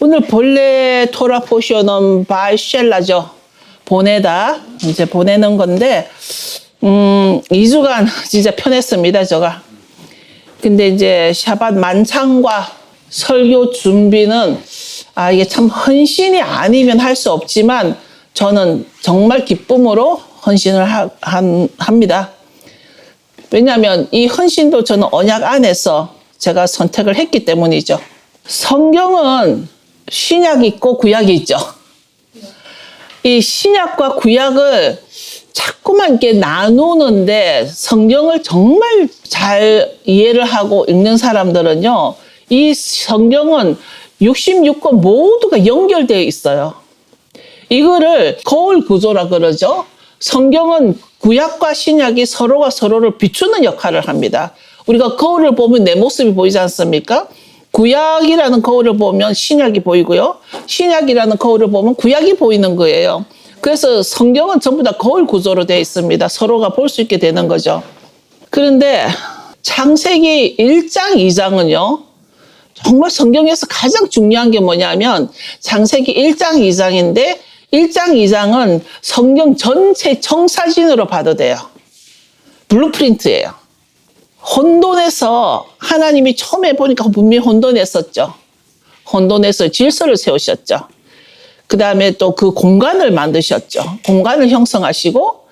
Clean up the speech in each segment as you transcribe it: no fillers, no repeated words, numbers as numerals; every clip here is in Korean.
오늘 본래 토라 포션은 바이 쉘라죠. 보내다. 이제 보내는 건데, 2주간 진짜 편했습니다, 제가. 근데 이제 샤밧 만찬과 설교 준비는, 이게 참 헌신이 아니면 할 수 없지만, 저는 정말 기쁨으로 헌신을 합니다. 왜냐하면 이 헌신도 저는 언약 안에서 제가 선택을 했기 때문이죠. 성경은 신약이 있고 구약이 있죠. 이 신약과 구약을 자꾸만 이렇게 나누는데 성경을 정말 잘 이해를 하고 읽는 사람들은요, 이 성경은 66권 모두가 연결되어 있어요. 이거를 거울 구조라 그러죠. 성경은 구약과 신약이 서로가 서로를 비추는 역할을 합니다. 우리가 거울을 보면 내 모습이 보이지 않습니까? 구약이라는 거울을 보면 신약이 보이고요. 신약이라는 거울을 보면 구약이 보이는 거예요. 그래서 성경은 전부 다 거울 구조로 되어 있습니다. 서로가 볼 수 있게 되는 거죠. 그런데 창세기 1장, 2장은요. 정말 성경에서 가장 중요한 게 뭐냐면 창세기 1장, 2장인데 1장, 2장은 성경 전체 청사진으로 봐도 돼요. 블루프린트예요. 혼돈에서 하나님이 처음에 보니까 분명히 혼돈했었죠. 혼돈에서 질서를 세우셨죠. 그 다음에 또 그 공간을 만드셨죠. 공간을 형성하시고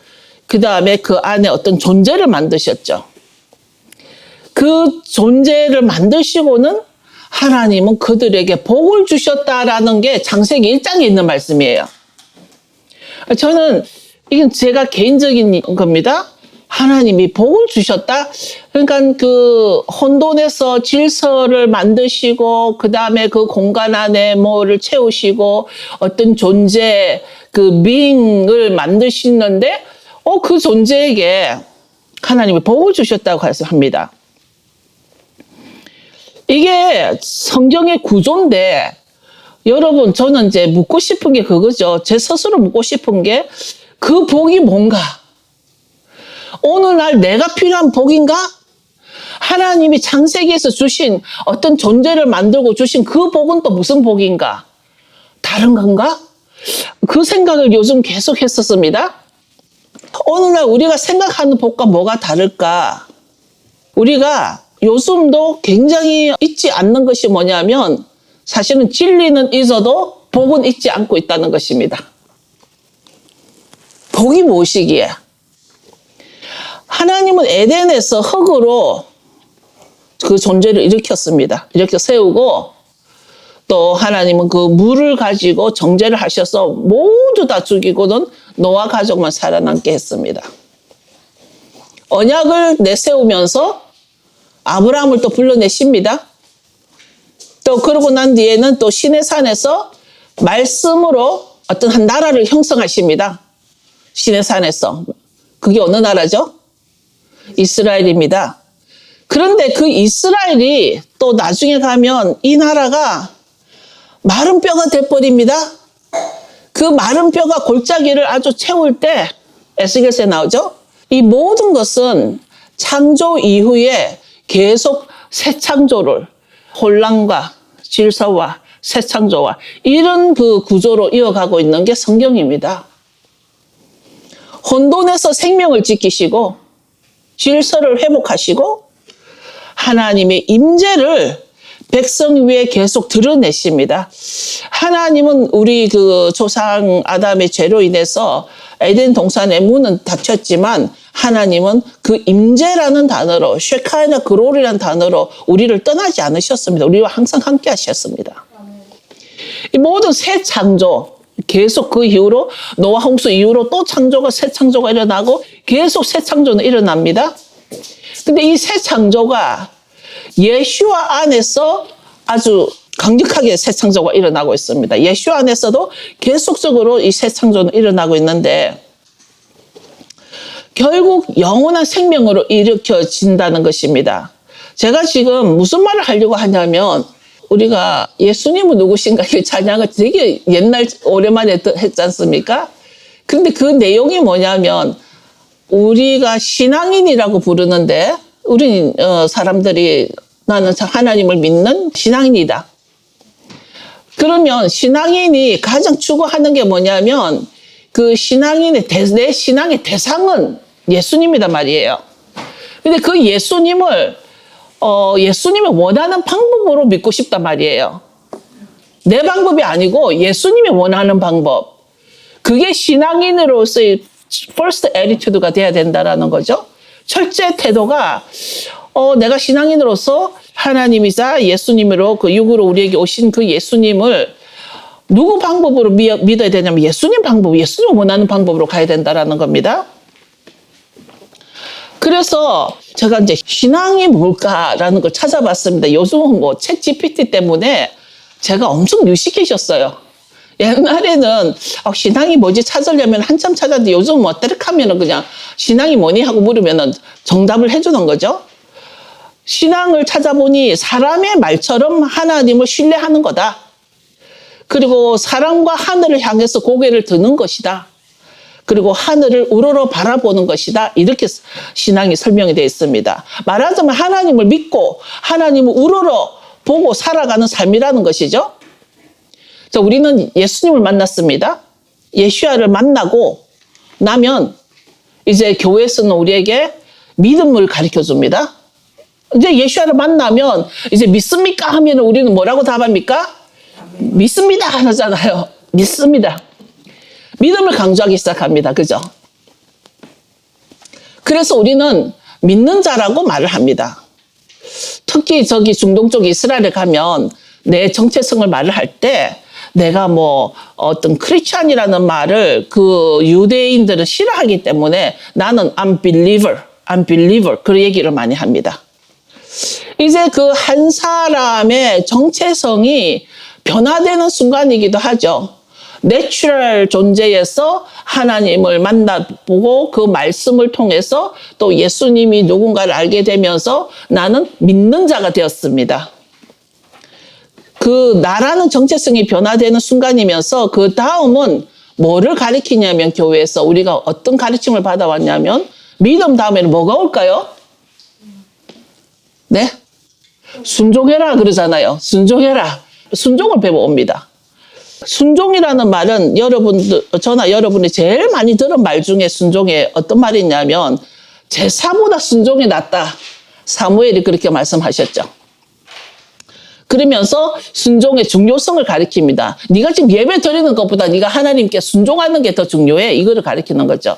그 다음에 그 안에 어떤 존재를 만드셨죠. 그 존재를 만드시고는 하나님은 그들에게 복을 주셨다라는 게 창세기 1장에 있는 말씀이에요. 저는 이건 제가 개인적인 겁니다. 하나님이 복을 주셨다. 그러니까 그 혼돈에서 질서를 만드시고 그 다음에 그 공간 안에 뭐를 채우시고 어떤 존재 그 being을 만드시는데 그 존재에게 하나님이 복을 주셨다고 합니다. 이게 성경의 구조인데 여러분 저는 이제 묻고 싶은 게 그거죠. 제 스스로 묻고 싶은 게 그 복이 뭔가? 오늘날 내가 필요한 복인가? 하나님이 창세기에서 주신 어떤 존재를 만들고 주신 그 복은 또 무슨 복인가? 다른 건가? 그 생각을 요즘 계속 했었습니다. 오늘날 우리가 생각하는 복과 뭐가 다를까? 우리가 요즘도 굉장히 잊지 않는 것이 뭐냐면 사실은 진리는 잊어도 복은 잊지 않고 있다는 것입니다. 복이 무엇이기에? 하나님은 에덴에서 흙으로 그 존재를 일으켰습니다. 이렇게 세우고 또 하나님은 그 물을 가지고 정죄를 하셔서 모두 다 죽이고는 노아 가족만 살아남게 했습니다. 언약을 내세우면서 아브라함을 또 불러내십니다. 또 그러고 난 뒤에는 또 시내산에서 말씀으로 어떤 한 나라를 형성하십니다. 시내산에서. 그게 어느 나라죠? 이스라엘입니다. 그런데 그 이스라엘이 또 나중에 가면 이 나라가 마른 뼈가 돼버립니다. 그 마른 뼈가 골짜기를 아주 채울 때 에스겔서에 나오죠. 이 모든 것은 창조 이후에 계속 새 창조를 혼란과 질서와 새 창조와 이런 그 구조로 이어가고 있는 게 성경입니다. 혼돈에서 생명을 지키시고 질서를 회복하시고 하나님의 임재를 백성 위에 계속 드러내십니다. 하나님은 우리 그 조상 아담의 죄로 인해서 에덴 동산의 문은 닫혔지만 하나님은 그 임재라는 단어로 쉐카이나 그롤이라는 단어로 우리를 떠나지 않으셨습니다. 우리와 항상 함께 하셨습니다. 이 모든 새 창조 계속 그 이후로 노아 홍수 이후로 또 창조가 새 창조가 일어나고 계속 새 창조는 일어납니다. 근데 이 새 창조가 예수와 안에서 아주 강력하게 새 창조가 일어나고 있습니다. 예수 안에서도 계속적으로 이 새 창조는 일어나고 있는데 결국 영원한 생명으로 일으켜진다는 것입니다. 제가 지금 무슨 말을 하려고 하냐면 우리가 예수님은 누구신가 이 찬양을 되게 옛날 오랜만에 했지 않습니까? 그런데 그 내용이 뭐냐면 우리가 신앙인이라고 부르는데 우리 사람들이 나는 하나님을 믿는 신앙인이다. 그러면 신앙인이 가장 추구하는 게 뭐냐면 그 신앙인의 내 신앙의 대상은 예수님이란 말이에요. 근데 그 예수님을 원하는 방법으로 믿고 싶단 말이에요. 내 방법이 아니고 예수님이 원하는 방법. 그게 신앙인으로서의 first attitude가 돼야 된다라는 거죠. 첫째 태도가 내가 신앙인으로서 하나님이자 예수님으로 그 육으로 우리에게 오신 그 예수님을 누구 방법으로 믿어야 되냐면 예수님 방법, 예수님 원하는 방법으로 가야 된다라는 겁니다. 그래서 제가 이제 신앙이 뭘까라는 걸 찾아봤습니다. 요즘은 뭐 챗 GPT 때문에 제가 엄청 유식해졌어요. 옛날에는 신앙이 뭐지 찾으려면 한참 찾았는데 요즘 뭐 때릭하면은 그냥 신앙이 뭐니 하고 물으면은 정답을 해주는 거죠. 신앙을 찾아보니 사람의 말처럼 하나님을 신뢰하는 거다. 그리고 사람과 하늘을 향해서 고개를 드는 것이다. 그리고 하늘을 우러러 바라보는 것이다. 이렇게 신앙이 설명이 되어 있습니다. 말하자면 하나님을 믿고 하나님을 우러러 보고 살아가는 삶이라는 것이죠. 자, 우리는 예수님을 만났습니다. 예수야를 만나고 나면 이제 교회에서는 우리에게 믿음을 가르쳐 줍니다. 이제 예수야를 만나면 이제 믿습니까? 하면 우리는 뭐라고 답합니까? 믿습니다 하잖아요. 믿습니다. 믿음을 강조하기 시작합니다. 그죠? 그래서 우리는 믿는 자라고 말을 합니다. 특히 저기 중동 쪽 이스라엘에 가면 내 정체성을 말을 할 때 내가 뭐 어떤 크리스찬이라는 말을 그 유대인들은 싫어하기 때문에 나는 unbeliever 그 얘기를 많이 합니다. 이제 그 한 사람의 정체성이 변화되는 순간이기도 하죠. 내추럴 존재에서 하나님을 만나보고 그 말씀을 통해서 또 예수님이 누군가를 알게 되면서 나는 믿는 자가 되었습니다. 그 나라는 정체성이 변화되는 순간이면서 그 다음은 뭐를 가리키냐면 교회에서 우리가 어떤 가르침을 받아왔냐면 믿음 다음에는 뭐가 올까요? 네? 순종해라 그러잖아요. 순종해라. 순종을 배워옵니다. 순종이라는 말은 저나 여러분이 제일 많이 들은 말 중에 순종에 어떤 말이 있냐면 제사보다 순종이 낫다. 사무엘이 그렇게 말씀하셨죠. 그러면서 순종의 중요성을 가리킵니다. 네가 지금 예배 드리는 것보다 네가 하나님께 순종하는 게 더 중요해. 이거를 가리키는 거죠.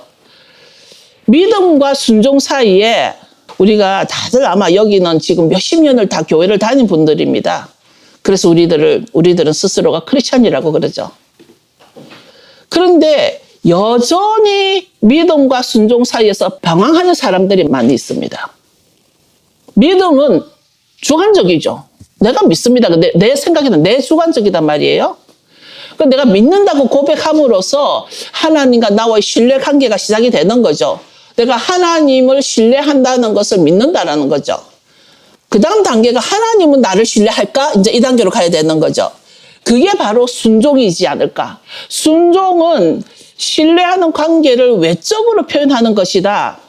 믿음과 순종 사이에 우리가 다들 아마 여기는 지금 몇십 년을 다 교회를 다닌 분들입니다. 그래서 우리들은 스스로가 크리스찬이라고 그러죠. 그런데 여전히 믿음과 순종 사이에서 방황하는 사람들이 많이 있습니다. 믿음은 주관적이죠. 내가 믿습니다. 내 생각에는 내 주관적이단 말이에요. 내가 믿는다고 고백함으로써 하나님과 나와의 신뢰 관계가 시작이 되는 거죠. 내가 하나님을 신뢰한다는 것을 믿는다라는 거죠. 그 다음 단계가 하나님은 나를 신뢰할까? 이제 이 단계로 가야 되는 거죠. 그게 바로 순종이지 않을까. 순종은 신뢰하는 관계를 외적으로 표현하는 것이다.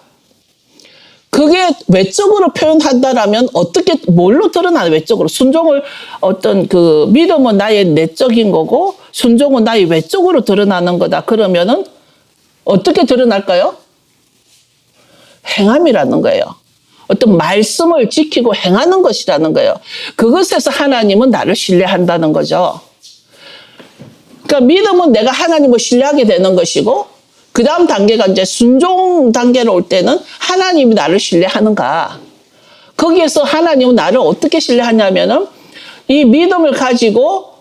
그게 외적으로 표현한다라면 뭘로 드러나는 외적으로? 순종을 믿음은 나의 내적인 거고 순종은 나의 외적으로 드러나는 거다. 그러면은 어떻게 드러날까요? 행함이라는 거예요. 어떤 말씀을 지키고 행하는 것이라는 거예요. 그것에서 하나님은 나를 신뢰한다는 거죠. 그러니까 믿음은 내가 하나님을 신뢰하게 되는 것이고 그 다음 단계가 이제 순종 단계로 올 때는 하나님이 나를 신뢰하는가. 거기에서 하나님은 나를 어떻게 신뢰하냐면은 이 믿음을 가지고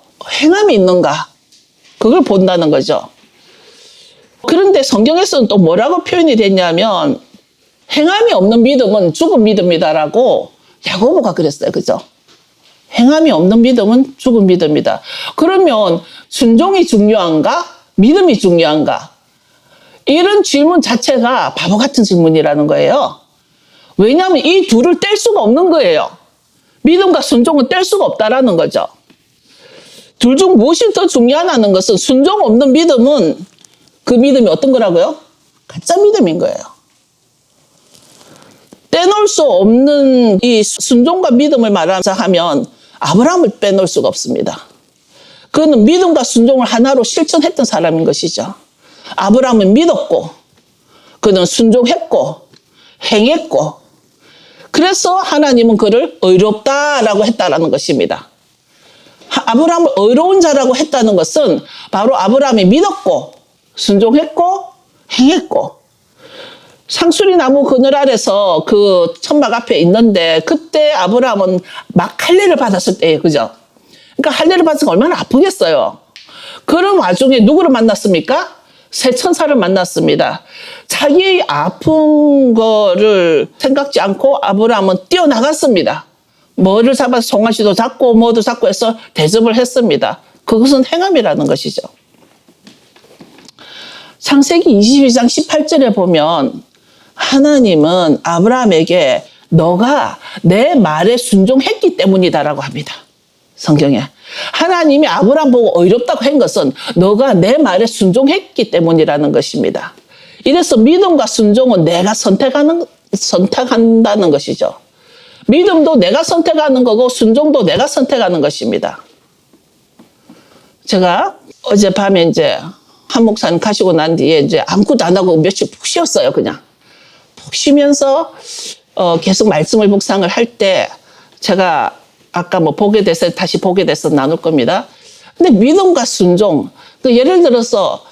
행함이 있는가. 그걸 본다는 거죠. 그런데 성경에서는 또 뭐라고 표현이 됐냐면 행함이 없는 믿음은 죽은 믿음이다라고 야고보가 그랬어요. 그죠? 행함이 없는 믿음은 죽은 믿음이다. 그러면 순종이 중요한가? 믿음이 중요한가? 이런 질문 자체가 바보 같은 질문이라는 거예요. 왜냐하면 이 둘을 뗄 수가 없는 거예요. 믿음과 순종은 뗄 수가 없다라는 거죠. 둘 중 무엇이 더 중요하다는 것은 순종 없는 믿음은 그 믿음이 어떤 거라고요? 가짜 믿음인 거예요. 빼놓을 수 없는 이 순종과 믿음을 말하자 하면 아브라함을 빼놓을 수가 없습니다. 그는 믿음과 순종을 하나로 실천했던 사람인 것이죠. 아브라함은 믿었고 그는 순종했고 행했고 그래서 하나님은 그를 의롭다라고 했다라는 것입니다. 아브라함을 의로운 자라고 했다는 것은 바로 아브라함이 믿었고 순종했고 행했고 상수리 나무 그늘 아래서 그 천막 앞에 있는데 그때 아브라함은 막 할례를 받았을 때예요. 그죠? 그러니까 할례를 받으니까 얼마나 아프겠어요. 그런 와중에 누구를 만났습니까? 새 천사를 만났습니다. 자기의 아픈 거를 생각지 않고 아브라함은 뛰어나갔습니다. 뭐를 잡아서 송아지도 잡고 뭐도 잡고 해서 대접을 했습니다. 그것은 행함이라는 것이죠. 창세기 22장 18절에 보면 하나님은 아브라함에게 너가 내 말에 순종했기 때문이다라고 합니다. 성경에. 하나님이 아브라함 보고 의롭다고 한 것은 너가 내 말에 순종했기 때문이라는 것입니다. 이래서 믿음과 순종은 내가 선택한다는 것이죠. 믿음도 내가 선택하는 거고 순종도 내가 선택하는 것입니다. 제가 어젯밤에 이제 한 목사님 가시고 난 뒤에 이제 아무것도 안 하고 며칠 푹 쉬었어요. 그냥 푹 쉬면서 계속 말씀을 묵상을 할 때 제가 아까 뭐 다시 보게 돼서 나눌 겁니다. 근데 믿음과 순종, 예를 들어서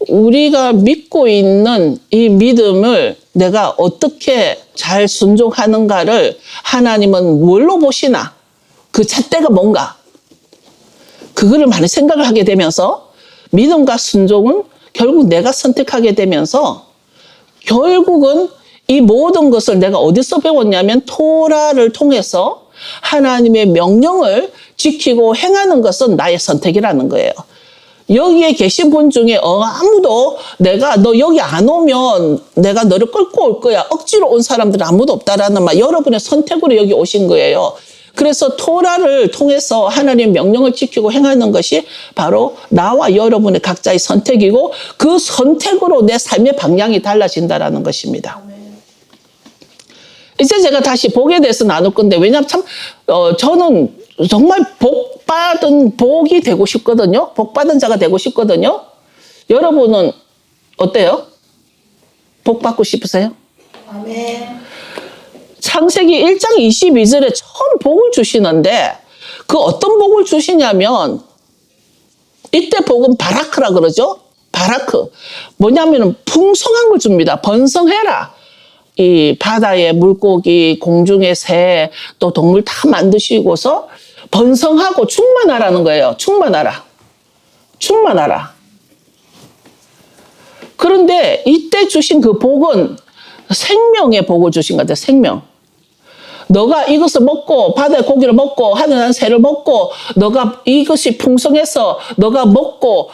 우리가 믿고 있는 이 믿음을 내가 어떻게 잘 순종하는가를 하나님은 뭘로 보시나? 그 잣대가 뭔가? 그거를 많이 생각을 하게 되면서 믿음과 순종은 결국 내가 선택하게 되면서 결국은 이 모든 것을 내가 어디서 배웠냐면 토라를 통해서 하나님의 명령을 지키고 행하는 것은 나의 선택이라는 거예요. 여기에 계신 분 중에 아무도 내가 너 여기 안 오면 내가 너를 끌고 올 거야. 억지로 온 사람들은 아무도 없다라는 말 여러분의 선택으로 여기 오신 거예요. 그래서 토라를 통해서 하나님의 명령을 지키고 행하는 것이 바로 나와 여러분의 각자의 선택이고 그 선택으로 내 삶의 방향이 달라진다라는 것입니다. 이제 제가 다시 복에 대해서 나눌 건데 왜냐하면 참 저는 정말 복이 되고 싶거든요. 복받은 자가 되고 싶거든요. 여러분은 어때요? 복 받고 싶으세요? 아멘. 창세기 1장 22절에 처음 복을 주시는데 그 어떤 복을 주시냐면 이때 복은 바라크라 그러죠. 바라크. 뭐냐면 풍성한 걸 줍니다. 번성해라. 이 바다의 물고기, 공중의 새, 또 동물 다 만드시고서 번성하고 충만하라는 거예요. 충만하라. 충만하라. 그런데 이때 주신 그 복은 생명의 복을 주신 것 같아요. 생명. 너가 이것을 먹고 바다의 고기를 먹고 하늘 난 새를 먹고 너가 이것이 풍성해서 너가 먹고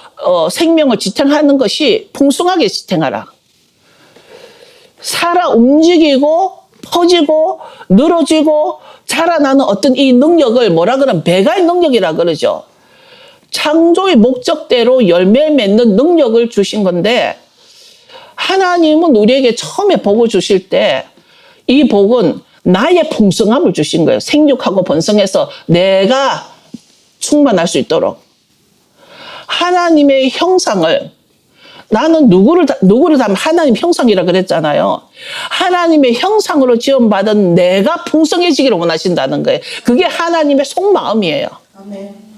생명을 지탱하는 것이 풍성하게 지탱하라. 살아 움직이고 퍼지고 늘어지고 자라나는 어떤 이 능력을 뭐라 그러면 배가의 능력이라 그러죠. 창조의 목적대로 열매 맺는 능력을 주신 건데 하나님은 우리에게 처음에 복을 주실 때 이 복은 나의 풍성함을 주신 거예요. 생육하고 번성해서 내가 충만할 수 있도록. 하나님의 형상을 나는 누구를 닮은 하나님 형상이라 그랬잖아요. 하나님의 형상으로 지원받은 내가 풍성해지기를 원하신다는 거예요. 그게 하나님의 속마음이에요. 아멘.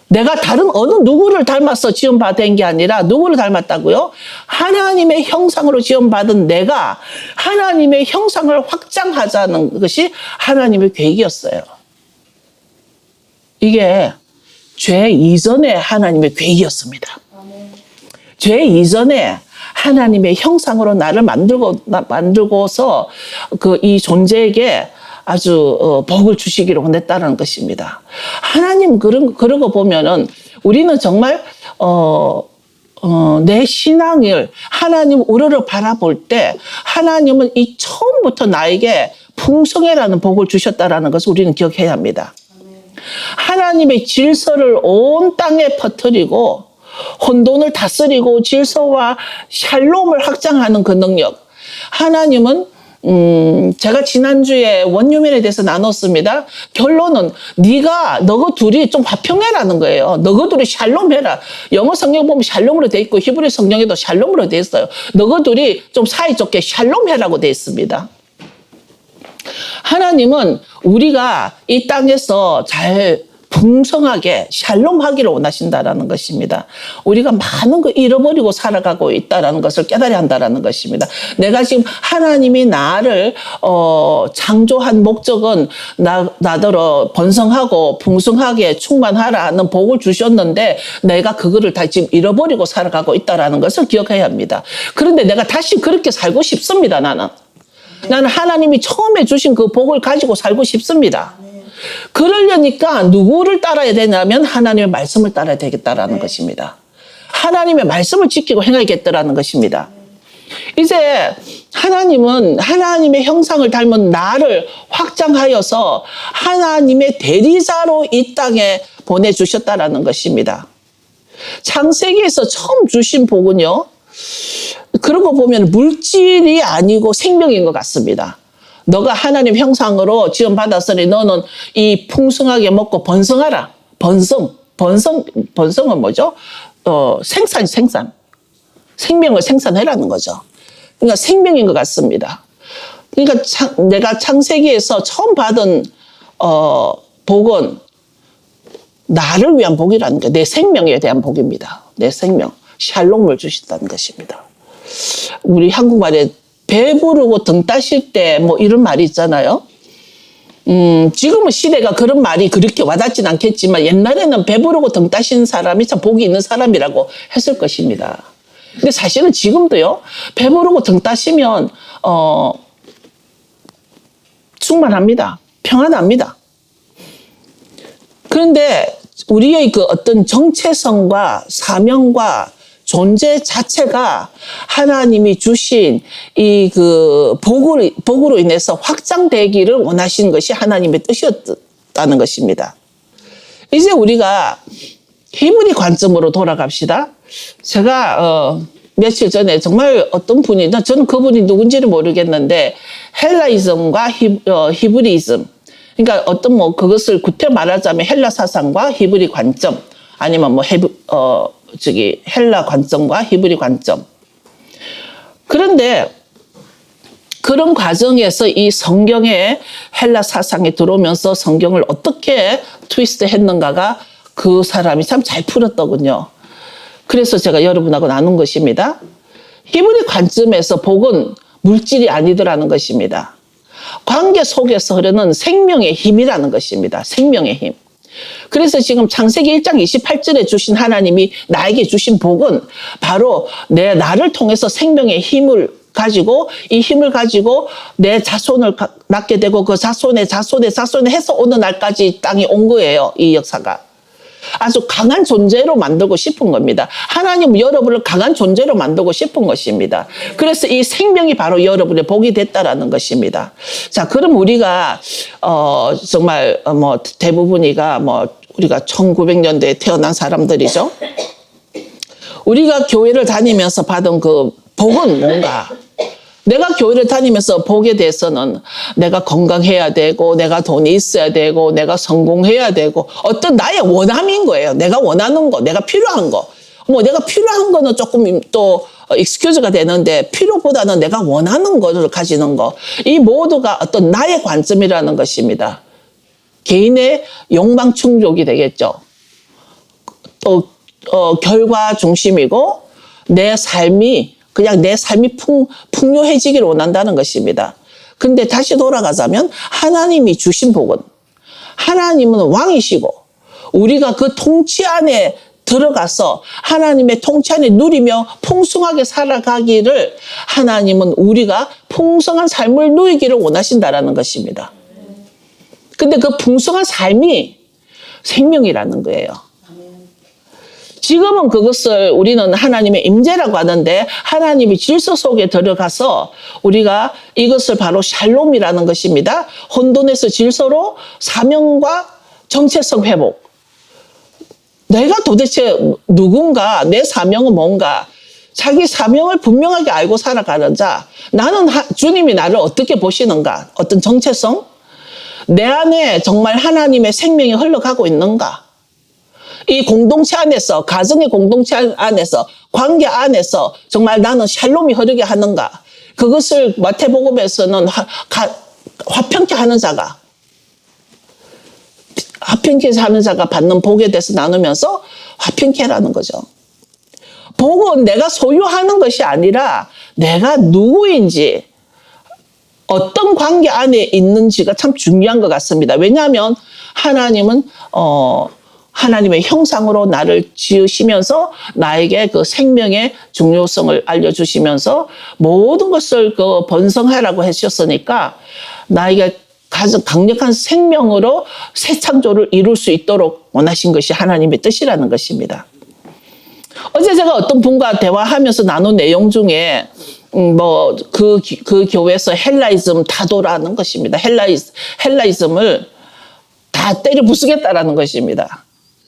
내가 다른 어느 누구를 닮아서 지원받은 게 아니라 누구를 닮았다고요? 하나님의 형상으로 지원받은 내가 하나님의 형상을 확장하자는 것이 하나님의 계획이었어요. 이게 죄 이전에 하나님의 계획이었습니다. 죄 이전에 하나님의 형상으로 나를 만들고서 이 존재에게 아주 복을 주시기를 원했다는 것입니다. 하나님 그러고 보면은 우리는 정말 내 신앙을 하나님 우러러 바라볼 때 하나님은 이 처음부터 나에게 풍성해라는 복을 주셨다라는 것을 우리는 기억해야 합니다. 하나님의 질서를 온 땅에 퍼뜨리고 혼돈을 다스리고 질서와 샬롬을 확장하는 그 능력. 하나님은 제가 지난주에 원유면에 대해서 나눴습니다. 결론은 너가 둘이 좀 화평해라는 거예요. 너가 둘이 샬롬해라. 영어 성경 보면 샬롬으로 돼 있고 히브리 성경에도 샬롬으로 돼 있어요. 너가 둘이 좀 사이좋게 샬롬해라고 돼 있습니다. 하나님은 우리가 이 땅에서 잘 풍성하게 샬롬하기를 원하신다라는 것입니다. 우리가 많은 거 잃어버리고 살아가고 있다라는 것을 깨달아야 한다라는 것입니다. 내가 지금 하나님이 나를 창조한 목적은 나더러 번성하고 풍성하게 충만하라는 복을 주셨는데 내가 그거를 다 지금 잃어버리고 살아가고 있다라는 것을 기억해야 합니다. 그런데 내가 다시 그렇게 살고 싶습니다. 나는 하나님이 처음에 주신 그 복을 가지고 살고 싶습니다. 그러려니까 누구를 따라야 되냐면 하나님의 말씀을 따라야 되겠다라는 것입니다. 하나님의 말씀을 지키고 행하겠다라는 것입니다. 이제 하나님은 하나님의 형상을 닮은 나를 확장하여서 하나님의 대리자로 이 땅에 보내주셨다라는 것입니다. 창세기에서 처음 주신 복은요, 그러고 보면 물질이 아니고 생명인 것 같습니다. 너가 하나님 형상으로 지원받았으니 너는 이 풍성하게 먹고 번성하라. 번성은 뭐죠? 생산. 생명을 생산해라는 거죠. 그러니까 생명인 것 같습니다. 그러니까 내가 창세기에서 처음 받은 복은 나를 위한 복이라는 게 내 생명에 대한 복입니다. 내 생명. 샬롬을 주신다는 것입니다. 우리 한국말에 배부르고 등 따실 때 뭐 이런 말이 있잖아요. 지금은 시대가 그런 말이 그렇게 와닿진 않겠지만 옛날에는 배부르고 등 따신 사람이 참 복이 있는 사람이라고 했을 것입니다. 근데 사실은 지금도요, 배부르고 등 따시면 충만합니다. 평안합니다. 그런데 우리의 그 어떤 정체성과 사명과 존재 자체가 하나님이 주신 이 그 복으로 인해서 확장되기를 원하신 것이 하나님의 뜻이었다는 것입니다. 이제 우리가 히브리 관점으로 돌아갑시다. 제가 며칠 전에 정말 어떤 분이, 저는 그분이 누군지를 모르겠는데 헬라이즘과 히브리즘, 그러니까 어떤 그것을 구태 말하자면 헬라 사상과 히브리 관점, 아니면 헬라 관점과 히브리 관점. 그런데 그런 과정에서 이 성경의 헬라 사상에 들어오면서 성경을 어떻게 트위스트 했는가가 그 사람이 참 잘 풀었더군요. 그래서 제가 여러분하고 나눈 것입니다. 히브리 관점에서 복은 물질이 아니더라는 것입니다. 관계 속에서 흐르는 생명의 힘이라는 것입니다. 생명의 힘. 그래서 지금 창세기 1장 28절에 주신 하나님이 나에게 주신 복은 바로 나를 통해서 생명의 힘을 가지고 이 힘을 가지고 내 자손을 낳게 되고 그 자손의 해서 오는 날까지 땅에 온 거예요. 이 역사가. 아주 강한 존재로 만들고 싶은 겁니다. 하나님은 여러분을 강한 존재로 만들고 싶은 것입니다. 그래서 이 생명이 바로 여러분의 복이 됐다라는 것입니다. 자, 그럼 우리가 정말 대부분이가 우리가 1900년대에 태어난 사람들이죠. 우리가 교회를 다니면서 받은 그 복은 뭔가? 내가 교회를 다니면서 복에 대해서는 내가 건강해야 되고, 내가 돈이 있어야 되고, 내가 성공해야 되고, 어떤 나의 원함인 거예요. 내가 원하는 거, 내가 필요한 거. 내가 필요한 거는 조금 또 익스큐즈가 되는데, 필요보다는 내가 원하는 것을 가지는 거. 이 모두가 어떤 나의 관점이라는 것입니다. 개인의 욕망 충족이 되겠죠. 또 결과 중심이고, 내 삶이 풍요해지기를 원한다는 것입니다. 근데 다시 돌아가자면 하나님이 주신 복은, 하나님은 왕이시고 우리가 그 통치 안에 들어가서 하나님의 통치 안에 누리며 풍성하게 살아가기를, 하나님은 우리가 풍성한 삶을 누리기를 원하신다라는 것입니다. 근데 그 풍성한 삶이 생명이라는 거예요. 지금은 그것을 우리는 하나님의 임재라고 하는데, 하나님이 질서 속에 들어가서 우리가 이것을 바로 샬롬이라는 것입니다. 혼돈에서 질서로 사명과 정체성 회복. 내가 도대체 누군가, 내 사명은 뭔가, 자기 사명을 분명하게 알고 살아가는 자. 나는 주님이 나를 어떻게 보시는가? 어떤 정체성? 내 안에 정말 하나님의 생명이 흘러가고 있는가? 이 공동체 안에서, 가정의 공동체 안에서, 관계 안에서 정말 나는 샬롬이 흐르게 하는가? 그것을 마태복음에서는 화평케 하는 자가, 화평케 하는 자가 받는 복에 대해서 나누면서 화평케라는 거죠. 복은 내가 소유하는 것이 아니라 내가 누구인지, 어떤 관계 안에 있는지가 참 중요한 것 같습니다. 왜냐하면 하나님은 하나님의 형상으로 나를 지으시면서 나에게 그 생명의 중요성을 알려주시면서 모든 것을 그 번성하라고 하셨으니까 나에게 가장 강력한 생명으로 새 창조를 이룰 수 있도록 원하신 것이 하나님의 뜻이라는 것입니다. 어제 제가 어떤 분과 대화하면서 나눈 내용 중에 그 교회에서 헬라이즘 다도라는 것입니다. 헬라이즘을 다 때려 부수겠다라는 것입니다.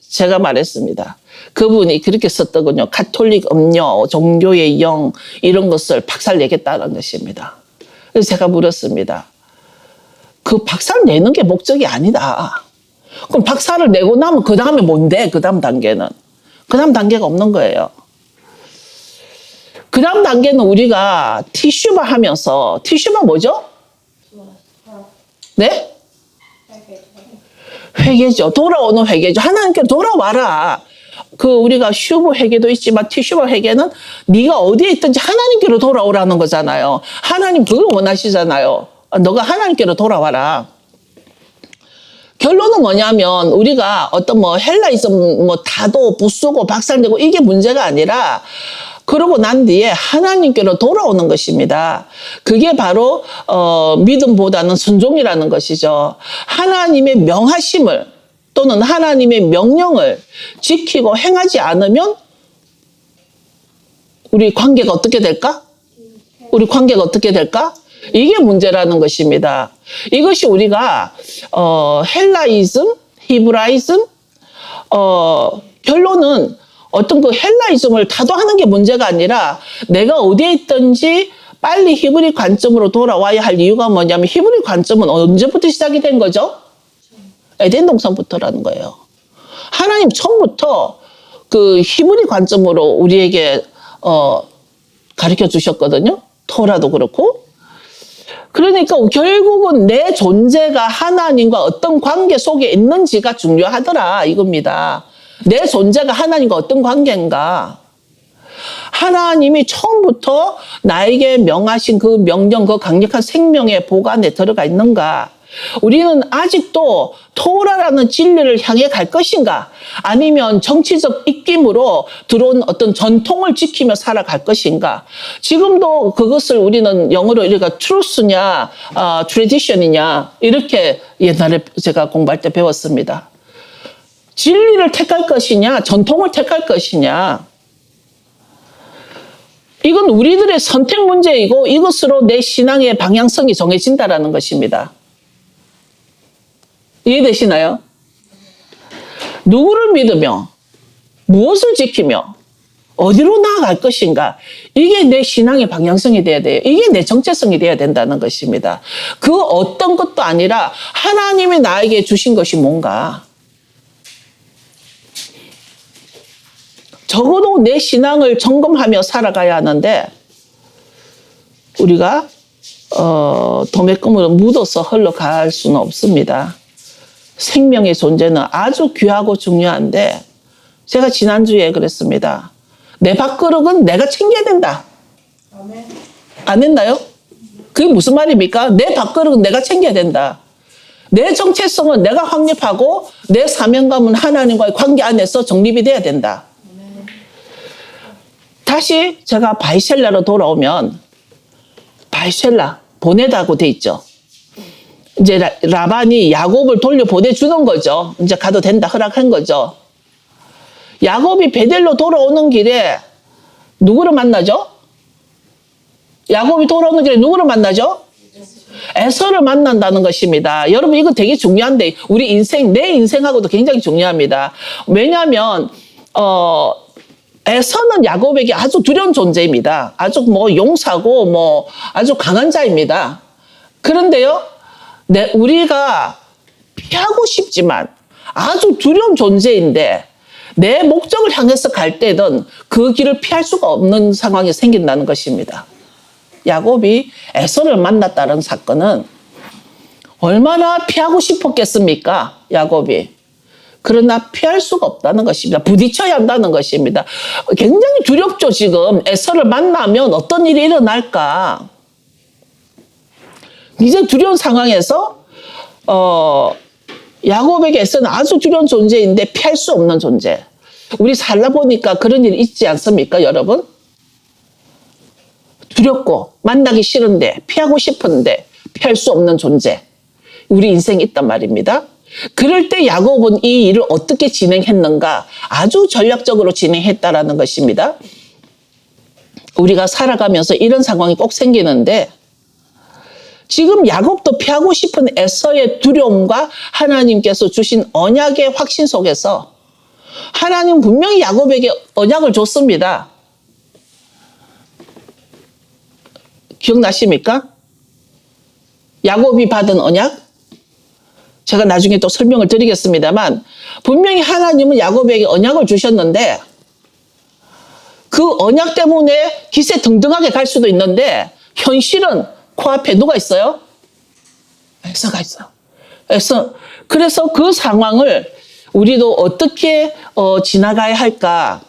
제가 말했습니다. 그분이 그렇게 썼더군요. 가톨릭 음료, 종교의 영, 이런 것을 박살내겠다는 것입니다. 그래서 제가 물었습니다. 그 박살 내는 게 목적이 아니다. 그럼 박살을 내고 나면 그 다음에 뭔데? 그 다음 단계는. 그 다음 단계가 없는 거예요. 그 다음 단계는 우리가 티슈바 하면서, 티슈바 뭐죠? 네? 회개죠. 돌아오는 회개죠. 하나님께로 돌아와라. 우리가 슈브 회개도 있지만 티슈바 회개는 네가 어디에 있든지 하나님께로 돌아오라는 거잖아요. 하나님 그걸 원하시잖아요. 너가 하나님께로 돌아와라. 결론은 뭐냐면 우리가 어떤 헬라이즘 다도 부수고 박살내고 이게 문제가 아니라 그러고 난 뒤에 하나님께로 돌아오는 것입니다. 그게 바로 믿음보다는 순종이라는 것이죠. 하나님의 명하심을 또는 하나님의 명령을 지키고 행하지 않으면 우리 관계가 어떻게 될까? 우리 관계가 어떻게 될까? 이게 문제라는 것입니다. 이것이 우리가 헬라이즘, 히브라이즘, 결론은 어떤 그 헬라이즘을 다도하는 게 문제가 아니라 내가 어디에 있든지 빨리 히브리 관점으로 돌아와야 할 이유가 뭐냐면 히브리 관점은 언제부터 시작이 된 거죠? 에덴 동산부터라는 거예요. 하나님 처음부터 그 히브리 관점으로 우리에게 가르쳐 주셨거든요. 토라도 그렇고. 그러니까 결국은 내 존재가 하나님과 어떤 관계 속에 있는지가 중요하더라 이겁니다. 내 존재가 하나님과 어떤 관계인가. 하나님이 처음부터 나에게 명하신 그 명령, 그 강력한 생명의 복 안에 들어가 있는가. 우리는 아직도 토라라는 진리를 향해 갈 것인가, 아니면 정치적 입김으로 들어온 어떤 전통을 지키며 살아갈 것인가. 지금도 그것을 우리는 영어로 우리가 truth냐, tradition이냐 이렇게 옛날에 제가 공부할 때 배웠습니다. 진리를 택할 것이냐, 전통을 택할 것이냐. 이건 우리들의 선택 문제이고 이것으로 내 신앙의 방향성이 정해진다는 것입니다. 이해되시나요? 누구를 믿으며 무엇을 지키며 어디로 나아갈 것인가, 이게 내 신앙의 방향성이 돼야 돼요. 이게 내 정체성이 돼야 된다는 것입니다. 그 어떤 것도 아니라 하나님이 나에게 주신 것이 뭔가. 적어도 내 신앙을 점검하며 살아가야 하는데 우리가 도매금으로 묻어서 흘러갈 수는 없습니다. 생명의 존재는 아주 귀하고 중요한데 제가 지난주에 그랬습니다. 내 밥그릇은 내가 챙겨야 된다. 아멘. 안 했나요? 그게 무슨 말입니까? 내 밥그릇은 내가 챙겨야 된다. 내 정체성은 내가 확립하고 내 사명감은 하나님과의 관계 안에서 정립이 돼야 된다. 다시 제가 바이셀라로 돌아오면 바이셀라 보내다고 돼 있죠. 이제 라반이 야곱을 돌려보내주는 거죠. 이제 가도 된다 허락한 거죠. 야곱이 베델로 돌아오는 길에 누구를 만나죠? 야곱이 돌아오는 길에 누구를 만나죠? 에서를 만난다는 것입니다. 여러분 이거 되게 중요한데 우리 인생, 내 인생하고도 굉장히 중요합니다. 왜냐하면 에서는 야곱에게 아주 두려운 존재입니다. 아주 용사고 아주 강한 자입니다. 그런데요, 우리가 피하고 싶지만 아주 두려운 존재인데 내 목적을 향해서 갈 때든 그 길을 피할 수가 없는 상황이 생긴다는 것입니다. 야곱이 에서를 만났다는 사건은 얼마나 피하고 싶었겠습니까? 야곱이. 그러나 피할 수가 없다는 것입니다. 부딪혀야 한다는 것입니다. 굉장히 두렵죠, 지금. 에서를 만나면 어떤 일이 일어날까? 이제 두려운 상황에서 야곱에게 에서는 아주 두려운 존재인데 피할 수 없는 존재. 우리 살다 보니까 그런 일이 있지 않습니까, 여러분? 두렵고 만나기 싫은데 피하고 싶은데 피할 수 없는 존재. 우리 인생이 있단 말입니다. 그럴 때 야곱은 이 일을 어떻게 진행했는가? 아주 전략적으로 진행했다라는 것입니다. 우리가 살아가면서 이런 상황이 꼭 생기는데 지금 야곱도 피하고 싶은 에서의 두려움과 하나님께서 주신 언약의 확신 속에서 하나님 분명히 야곱에게 언약을 줬습니다. 기억나십니까? 야곱이 받은 언약? 제가 나중에 또 설명을 드리겠습니다만 분명히 하나님은 야곱에게 언약을 주셨는데 그 언약 때문에 기세등등하게 갈 수도 있는데 현실은 코앞에 누가 있어요? 에서가 있어요. 그래서 그 상황을 우리도 어떻게 지나가야 할까?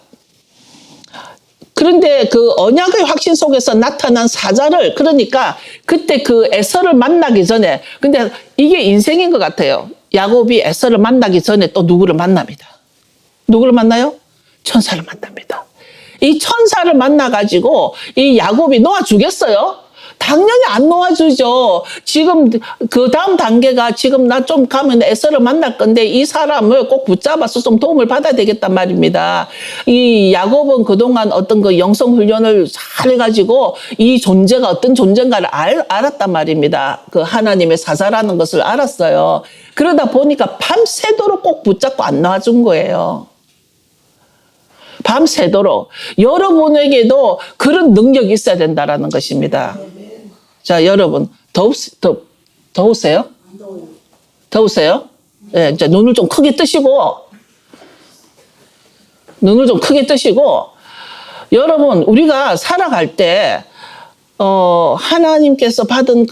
그런데 그 언약의 확신 속에서 나타난 사자를, 그러니까 그때 그 에서를 만나기 전에, 근데 이게 인생인 것 같아요. 야곱이 에서를 만나기 전에 또 누구를 만납니다. 누구를 만나요? 천사를 만납니다. 이 천사를 만나가지고 이 야곱이 놓아주겠어요? 당연히 안 놓아주죠. 지금 그 다음 단계가 지금 나 좀 가면 에서를 만날 건데 이 사람을 꼭 붙잡아서 좀 도움을 받아야 되겠단 말입니다. 이 야곱은 그동안 어떤 그 영성 훈련을 잘 해가지고 이 존재가 어떤 존재인가를 알았단 말입니다. 그 하나님의 사자라는 것을 알았어요. 그러다 보니까 밤새도록 꼭 붙잡고 안 놔준 거예요. 밤새도록. 여러분에게도 그런 능력이 있어야 된다는 것입니다. 자, 여러분, 더우세요? 더우세요? 예, 이제 눈을 좀 크게 뜨시고, 여러분, 우리가 살아갈 때, 하나님께서 받은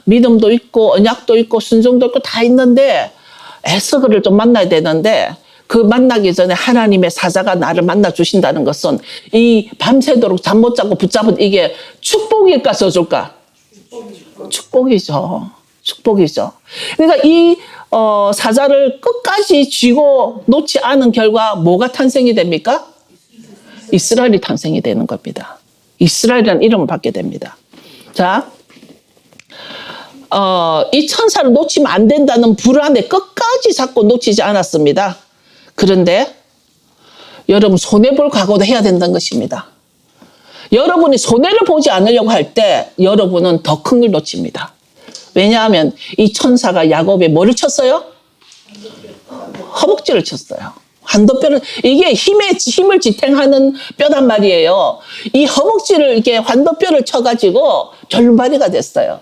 믿음도 있고, 언약도 있고, 순종도 있고, 다 있는데, 에서를 좀 만나야 되는데, 그 만나기 전에 하나님의 사자가 나를 만나 주신다는 것은 이 밤새도록 잠 못 자고 붙잡은 이게 축복일까 저줄까? 축복이죠. 축복이죠. 그러니까 이 사자를 끝까지 쥐고 놓지 않은 결과 뭐가 탄생이 됩니까? 이스라엘이 탄생이 되는 겁니다. 이스라엘이라는 이름을 받게 됩니다. 자, 이 천사를 놓치면 안 된다는 불안에 끝까지 잡고 놓치지 않았습니다. 그런데 여러분 손해볼 각오도 해야 된다는 것입니다. 여러분이 손해를 보지 않으려고 할 때 여러분은 더 큰 걸 놓칩니다. 왜냐하면 이 천사가 야곱에 뭐를 쳤어요? 허벅지를 쳤어요. 환도뼈를, 이게 힘을 지탱하는 뼈단 말이에요. 이 허벅지를 이렇게 환도뼈를 쳐가지고 절름발이가 됐어요.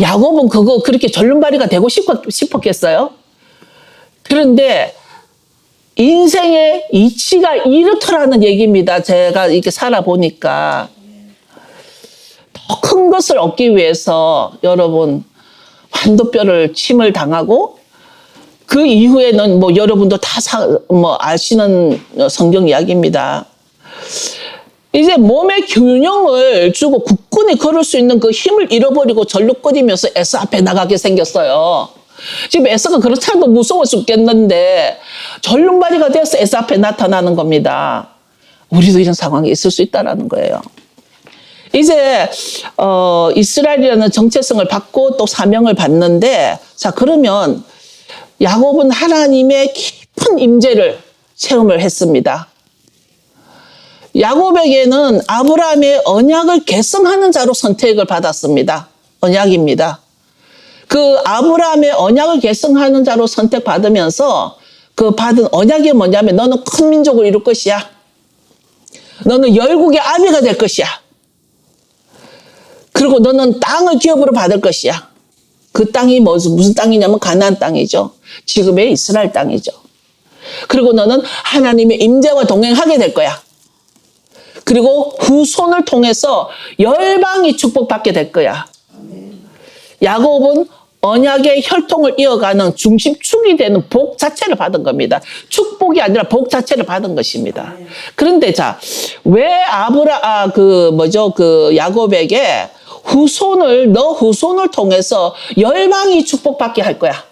야곱은 그렇게 절름발이가 되고 싶었겠어요? 그런데 인생의 이치가 이렇더라는 얘기입니다. 제가 이렇게 살아보니까 더 큰 것을 얻기 위해서 여러분 환도뼈를 침을 당하고 그 이후에는 여러분도 다 아시는 성경 이야기입니다. 이제 몸의 균형을 주고 굳건히 걸을 수 있는 그 힘을 잃어버리고 절룩거리면서 에서 앞에 나가게 생겼어요. 지금 에서가 그렇지 않아도 무서워 죽겠는데 절름발이가 돼서 에서 앞에 나타나는 겁니다. 우리도 이런 상황이 있을 수 있다는 거예요. 이제 이스라엘이라는 정체성을 받고 또 사명을 받는데, 자, 그러면 야곱은 하나님의 깊은 임재를 체험을 했습니다. 야곱에게는 아브라함의 언약을 계승하는 자로 선택을 받았습니다. 언약입니다. 그 아브라함의 언약을 계승하는 자로 선택받으면서 그 받은 언약이 뭐냐면 너는 큰 민족을 이룰 것이야. 너는 열국의 아비가 될 것이야. 그리고 너는 땅을 기업으로 받을 것이야. 그 땅이 무슨 땅이냐면 가나안 땅이죠. 지금의 이스라엘 땅이죠. 그리고 너는 하나님의 임재와 동행하게 될 거야. 그리고 후손을 통해서 열방이 축복받게 될 거야. 야곱은 언약의 혈통을 이어가는 중심축이 되는 복 자체를 받은 겁니다. 축복이 아니라 복 자체를 받은 것입니다. 그런데 자, 왜 야곱에게 너 후손을 통해서 열방이 축복받게 할 거야.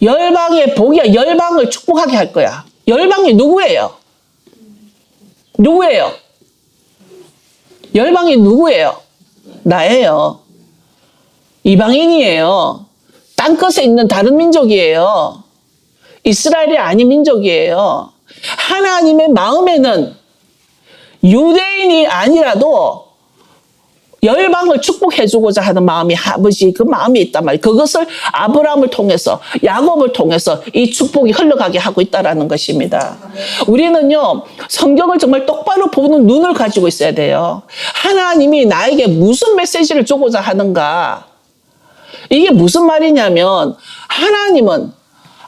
열방의 복이야. 열방을 축복하게 할 거야. 열방이 누구예요? 누구예요? 열방이 누구예요? 나예요. 이방인이에요. 땅끝에 있는 다른 민족이에요. 이스라엘이 아닌 민족이에요. 하나님의 마음에는 유대인이 아니라도 열방을 축복해주고자 하는 마음이 아버지 그 마음이 있단 말이에요. 그것을 아브라함을 통해서 야곱을 통해서 이 축복이 흘러가게 하고 있다는 것입니다. 우리는요 성경을 정말 똑바로 보는 눈을 가지고 있어야 돼요. 하나님이 나에게 무슨 메시지를 주고자 하는가. 이게 무슨 말이냐면 하나님은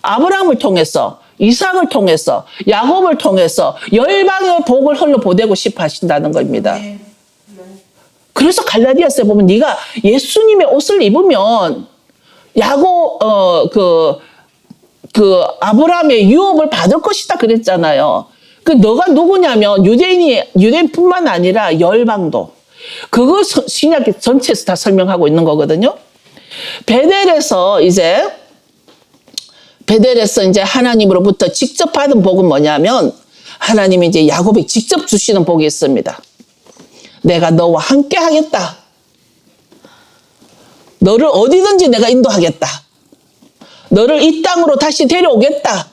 아브라함을 통해서 이삭을 통해서 야곱을 통해서 열방의 복을 흘러보내고 싶어 하신다는 겁니다. 그래서 갈라디아서에 보면 네가 예수님의 옷을 입으면 아브라함의 유업을 받을 것이다 그랬잖아요. 그 너가 누구냐면 유대인뿐만 아니라 열방도. 그거 신약 전체에서 다 설명하고 있는 거거든요. 베델에서 이제 하나님으로부터 직접 받은 복은 뭐냐면 하나님이 이제 야곱이 직접 주시는 복이 있습니다. 내가 너와 함께 하겠다. 너를 어디든지 내가 인도하겠다. 너를 이 땅으로 다시 데려오겠다.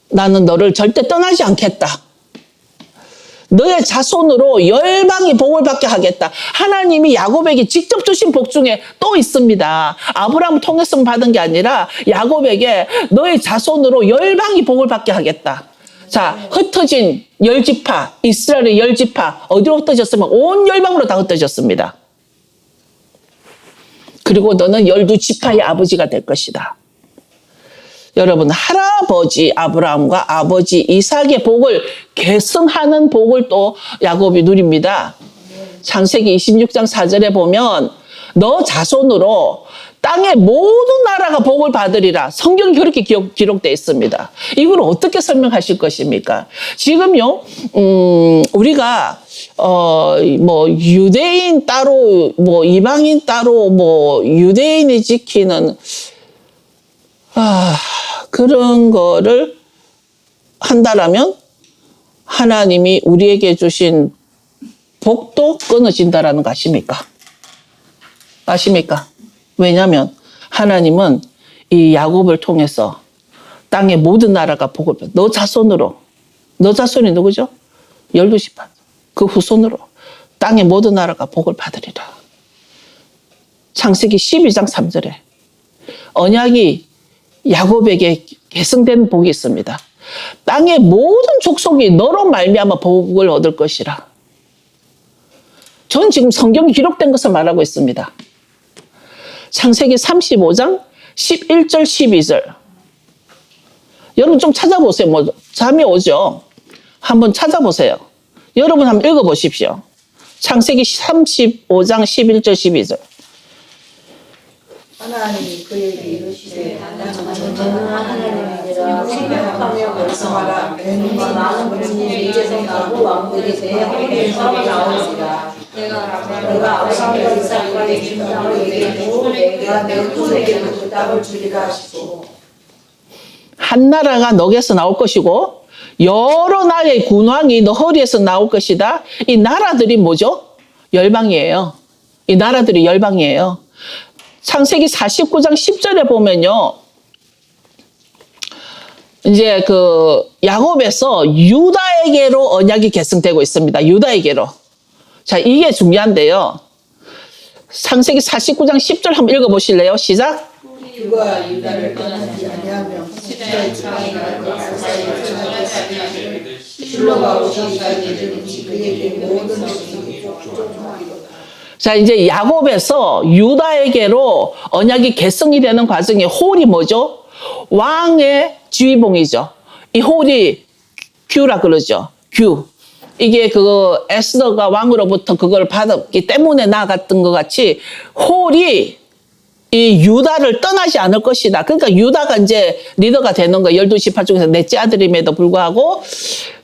나는 너를 절대 떠나지 않겠다. 너의 자손으로 열방이 복을 받게 하겠다. 하나님이 야곱에게 직접 주신 복 중에 또 있습니다. 아브라함을 통해서 받은 게 아니라 야곱에게 너의 자손으로 열방이 복을 받게 하겠다. 자, 흩어진 열지파, 이스라엘의 열지파 어디로 흩어졌으면 온 열방으로 다 흩어졌습니다. 그리고 너는 12지파의 아버지가 될 것이다. 여러분, 할아버지 아브라함과 아버지 이삭의 복을 계승하는 복을 또 야곱이 누립니다. 창세기 26장 4절에 보면 너 자손으로 땅의 모든 나라가 복을 받으리라. 성경이 그렇게 기록되어 있습니다. 이걸 어떻게 설명하실 것입니까? 지금요, 우리가 유대인 따로, 이방인 따로, 유대인이 지키는 그런 거를 한다라면 하나님이 우리에게 주신 복도 끊어진다라는 거 아십니까? 아십니까? 왜냐하면 하나님은 이 야곱을 통해서 땅의 모든 나라가 복을 받아. 너 자손이 누구죠? 12지파. 그 후손으로 땅의 모든 나라가 복을 받으리라. 창세기 12장 3절에 언약이 야곱에게 계승된 복이 있습니다. 땅의 모든 족속이 너로 말미암아 복을 얻을 것이라. 전 지금 성경이 기록된 것을 말하고 있습니다. 창세기 35장 11절 12절. 여러분 좀 찾아보세요. 잠이 오죠? 한번 찾아보세요. 여러분 한번 읽어보십시오. 창세기 35장 11절 12절. 하나님이 그에게 이르시되 너는 하나님이라 생각하며 결성하라. 너희가 많은 분이 이제서 나고 왕들이 내 앞에 나오리라. 내가 아브라함과 이삭에게 준 땅을 얘기하고 내가 내 후손에게도 그 땅을 주리라 하시고. 한 나라가 너에게서 나올 것이고 여러 나라의 군왕이 너 허리에서 나올 것이다. 이 나라들이 뭐죠? 열방이에요. 이 나라들이 열방이에요. 창세기 49장 10절에 보면요. 이제 야곱에서 유다에게로 언약이 계승되고 있습니다. 유다에게로. 자, 이게 중요한데요. 창세기 49장 10절 한번 읽어보실래요? 시작. 그가 유다를 떠나지 아니하며 십자가의 지팡이가 그 발사에 전하였으니 실로가 오시기까지 이르니 그에게 모든 백성이 족족하리로다. 자, 이제 야곱에서 유다에게로 언약이 계승이 되는 과정에 홀이 뭐죠? 왕의 지휘봉이죠. 이 홀이 규라 그러죠. 규. 이게 그 에스더가 왕으로부터 그걸 받았기 때문에 나아갔던 것 같이 홀이 이 유다를 떠나지 않을 것이다. 그러니까 유다가 이제 리더가 되는 거예요. 12지파 중에서 넷째 아들임에도 불구하고.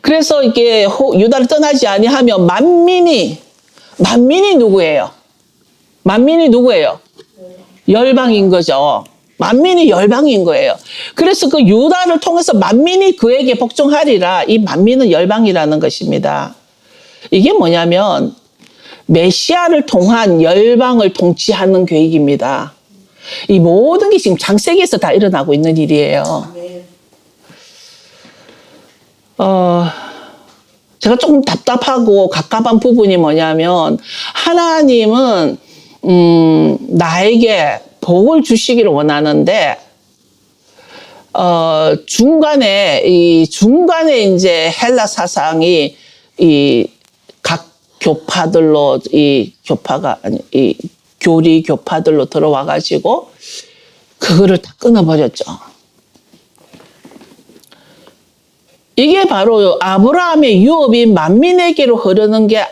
그래서 이게 유다를 떠나지 아니하면 만민이 누구예요? 만민이 누구예요? 열방인 거죠. 만민이 열방인 거예요. 그래서 그 유다를 통해서 만민이 그에게 복종하리라. 이 만민은 열방이라는 것입니다. 이게 뭐냐면 메시아를 통한 열방을 통치하는 계획입니다. 이 모든 게 지금 창세기에서 다 일어나고 있는 일이에요. 제가 조금 답답하고 갑갑한 부분이 뭐냐면 하나님은 나에게 복을 주시기를 원하는데 중간에 이제 헬라 사상이 이 각 교파들로 이 교리 교파들로 들어와 가지고 그거를 다 끊어버렸죠. 이게 바로 아브라함의 유업이 만민에게로 흐르는 게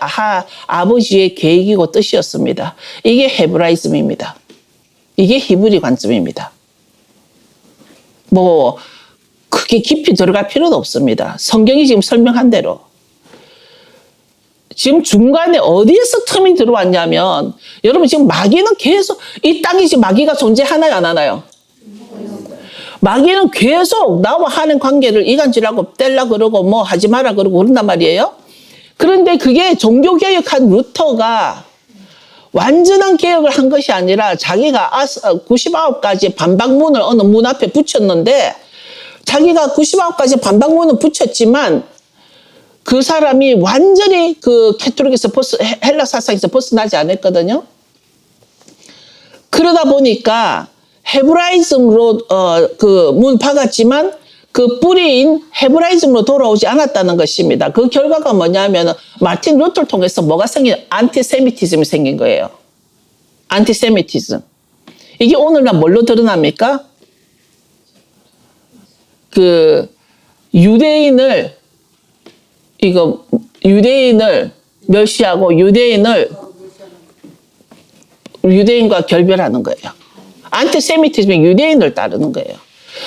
아버지의 계획이고 뜻이었습니다. 이게 헤브라이즘입니다. 이게 히브리 관점입니다. 뭐 크게 깊이 들어갈 필요도 없습니다. 성경이 지금 설명한 대로. 지금 중간에 어디에서 틈이 들어왔냐면 여러분 지금 마귀는 계속 이 땅에 지금 마귀가 존재하나요 안 하나요? 마귀는 계속 나와 하는 관계를 이간질하고 떼려 그러고 뭐 하지 마라 그러고 그런단 말이에요. 그런데 그게 종교개혁한 루터가 완전한 개혁을 한 것이 아니라 자기가 99가지 반박문을 어느 문 앞에 붙였는데 자기가 99가지 반박문을 붙였지만 그 사람이 완전히 그 캐톨릭에서 헬라 사상에서 벗어나지 않았거든요. 그러다 보니까 헤브라이즘으로 그 문 박았지만 그 뿌리인 헤브라이즘으로 돌아오지 않았다는 것입니다. 그 결과가 뭐냐면 마틴 루터를 통해서 뭐가 생긴 안티세미티즘이 생긴 거예요. 안티세미티즘. 이게 오늘날 뭘로 드러납니까? 그 유대인을 멸시하고 유대인과 결별하는 거예요. 안티세미티즘이 유대인을 따르는 거예요.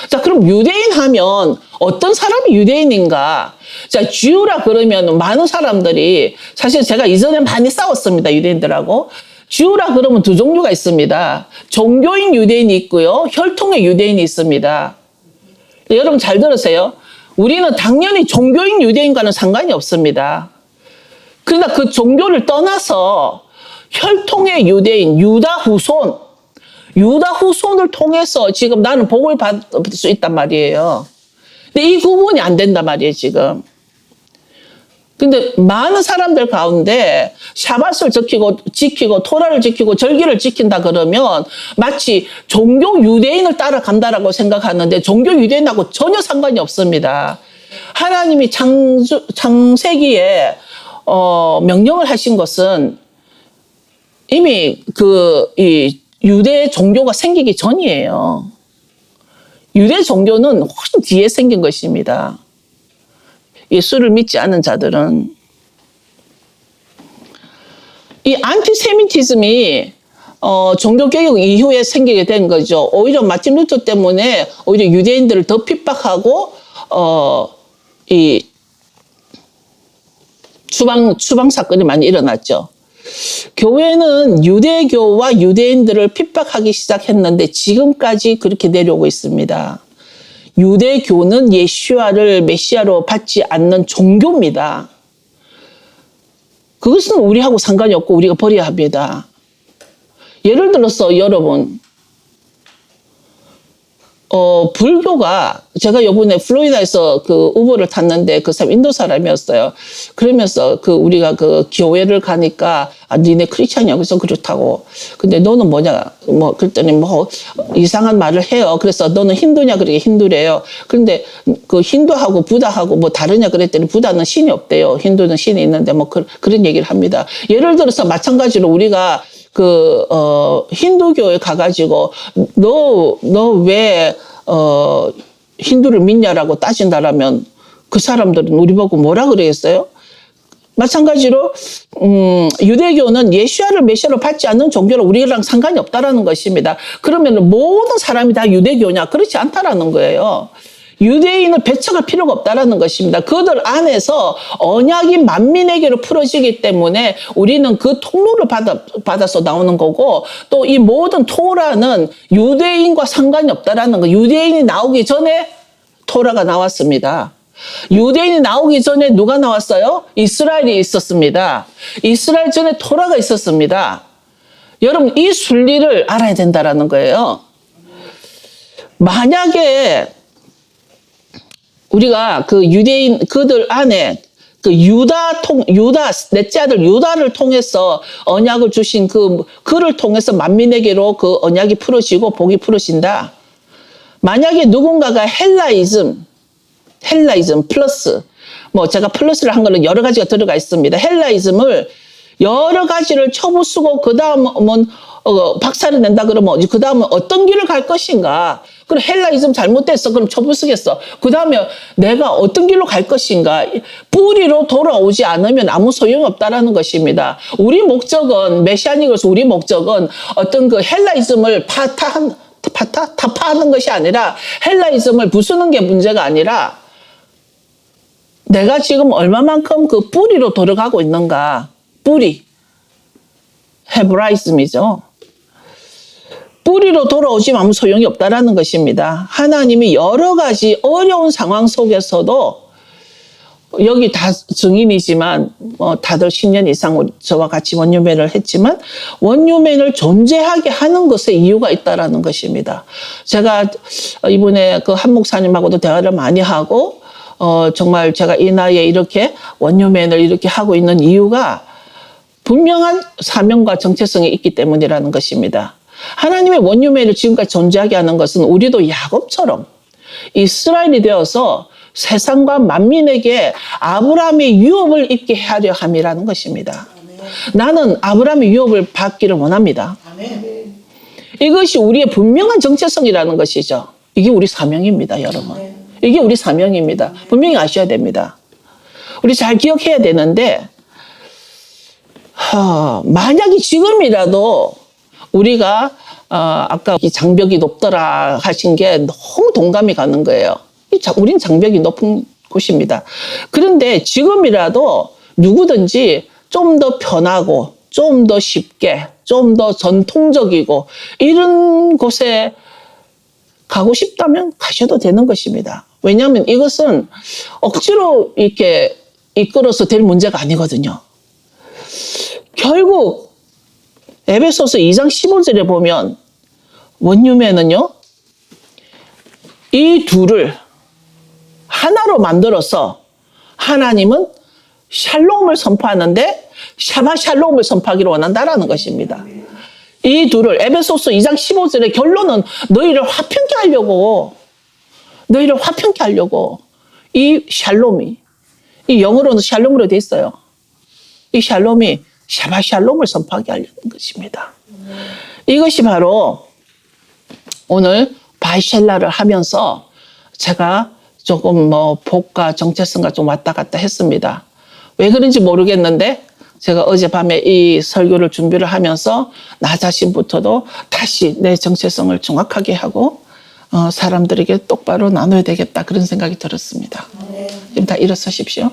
자, 그럼 유대인 하면 어떤 사람이 유대인인가? 자, 주라 그러면 많은 사람들이 사실 제가 이전에 많이 싸웠습니다. 유대인들하고. 주라 그러면 두 종류가 있습니다. 종교인 유대인이 있고요. 혈통의 유대인이 있습니다. 여러분 잘 들으세요. 우리는 당연히 종교인 유대인과는 상관이 없습니다. 그러나 그 종교를 떠나서 혈통의 유대인, 유다 후손을 통해서 지금 나는 복을 받을 수 있단 말이에요. 근데 이 구분이 안 된단 말이에요, 지금. 근데 많은 사람들 가운데 샤밧을 지키고 토라를 지키고 절기를 지킨다 그러면 마치 종교 유대인을 따라간다라고 생각하는데 종교 유대인하고 전혀 상관이 없습니다. 하나님이 창세기에 명령을 하신 것은 이미 이 유대 종교가 생기기 전이에요. 유대 종교는 훨씬 뒤에 생긴 것입니다. 예수를 믿지 않은 자들은. 이 안티세미티즘이 종교개혁 이후에 생기게 된 거죠. 오히려 마틴 루터 때문에 오히려 유대인들을 더 핍박하고 이 추방 사건이 많이 일어났죠. 교회는 유대교와 유대인들을 핍박하기 시작했는데 지금까지 그렇게 내려오고 있습니다. 유대교는 예수아를 메시아로 받지 않는 종교입니다. 그것은 우리하고 상관이 없고 우리가 버려야 합니다. 예를 들어서 여러분 불교가, 제가 요번에 플로리다에서 그 우버를 탔는데 그 사람 인도 사람이었어요. 그러면서 우리가 그 교회를 가니까, 니네 크리스찬이야. 그래서 그렇다고. 근데 너는 뭐냐? 그랬더니 이상한 말을 해요. 그래서 너는 힌두냐? 그러게 힌두래요. 그런데 그 힌두하고 부다하고 다르냐? 그랬더니 부다는 신이 없대요. 힌두는 신이 있는데 그런 얘기를 합니다. 예를 들어서 마찬가지로 우리가 힌두교에 가가지고, 너 왜, 힌두를 믿냐라고 따진다라면 그 사람들은 우리 보고 뭐라 그러겠어요? 마찬가지로, 유대교는 예수야를 메시아로 받지 않는 종교로 우리랑 상관이 없다라는 것입니다. 그러면 모든 사람이 다 유대교냐? 그렇지 않다라는 거예요. 유대인을 배척할 필요가 없다라는 것입니다. 그들 안에서 언약이 만민에게로 풀어지기 때문에 우리는 그 통로를 받아서 나오는 거고, 또 이 모든 토라는 유대인과 상관이 없다라는 거. 유대인이 나오기 전에 토라가 나왔습니다. 유대인이 나오기 전에 누가 나왔어요? 이스라엘이 있었습니다. 이스라엘 전에 토라가 있었습니다. 여러분, 이 순리를 알아야 된다라는 거예요. 만약에 우리가 그 유대인 그들 안에 유다 넷째 아들 유다를 통해서 언약을 주신 그를 통해서 만민에게로 그 언약이 풀어지고 복이 풀어진다. 만약에 누군가가 헬라이즘 플러스 제가 플러스를 한 거는 여러 가지가 들어가 있습니다. 헬라이즘을 여러 가지를 쳐부수고 그 다음은 박살을 낸다 그러면 그 다음은 어떤 길을 갈 것인가? 그럼 헬라이즘 잘못됐어. 그럼 쳐부수겠어. 그 다음에 내가 어떤 길로 갈 것인가? 뿌리로 돌아오지 않으면 아무 소용이 없다라는 것입니다. 우리 목적은 메시아닉으로서 우리 목적은 어떤 그 헬라이즘을 타파하는 것이 아니라 헬라이즘을 부수는 게 문제가 아니라 내가 지금 얼마만큼 그 뿌리로 돌아가고 있는가? 뿌리. 헤브라이즘이죠. 뿌리로 돌아오지만 아무 소용이 없다라는 것입니다. 하나님이 여러 가지 어려운 상황 속에서도 여기 다 증인이지만 다들 10년 이상 저와 같이 원유맨을 했지만 원유맨을 존재하게 하는 것에 이유가 있다라는 것입니다. 제가 이번에 그 한 목사님하고도 대화를 많이 하고 정말 제가 이 나이에 이렇게 원유맨을 이렇게 하고 있는 이유가 분명한 사명과 정체성이 있기 때문이라는 것입니다. 하나님의 원유맨을 지금까지 존재하게 하는 것은 우리도 야곱처럼 이스라엘이 되어서 세상과 만민에게 아브라함의 유업을 입게 하려 함이라는 것입니다. 나는 아브라함의 유업을 받기를 원합니다. 이것이 우리의 분명한 정체성이라는 것이죠. 이게 우리 사명입니다, 여러분. 이게 우리 사명입니다. 분명히 아셔야 됩니다. 우리 잘 기억해야 되는데 만약에 지금이라도 우리가 아까 이 장벽이 높더라 하신 게 너무 동감이 가는 거예요. 우린 장벽이 높은 곳입니다. 그런데 지금이라도 누구든지 좀 더 편하고 좀 더 쉽게 좀 더 전통적이고 이런 곳에 가고 싶다면 가셔도 되는 것입니다. 왜냐하면 이것은 억지로 이렇게 이끌어서 될 문제가 아니거든요. 결국 에베소서 2장 15절에 보면 원유맨은요, 이 둘을 하나로 만들어서 하나님은 샬롬을 선포하는데 샤바샬롬을 선포하기를 원한다라는 것입니다. 이 둘을 에베소서 2장 15절의 결론은 너희를 화평케 하려고 이 샬롬이, 이 영어로는 샬롬으로 돼 있어요. 이 샬롬이 샤바샬롬을 선포하게 하려는 것입니다. 이것이 바로 오늘 바이샬라를 하면서 제가 조금 복과 정체성과 좀 왔다 갔다 했습니다. 왜 그런지 모르겠는데 제가 어젯밤에 이 설교를 준비를 하면서 나 자신부터도 다시 내 정체성을 정확하게 하고 사람들에게 똑바로 나눠야 되겠다 그런 생각이 들었습니다. 지금 다 일어서십시오.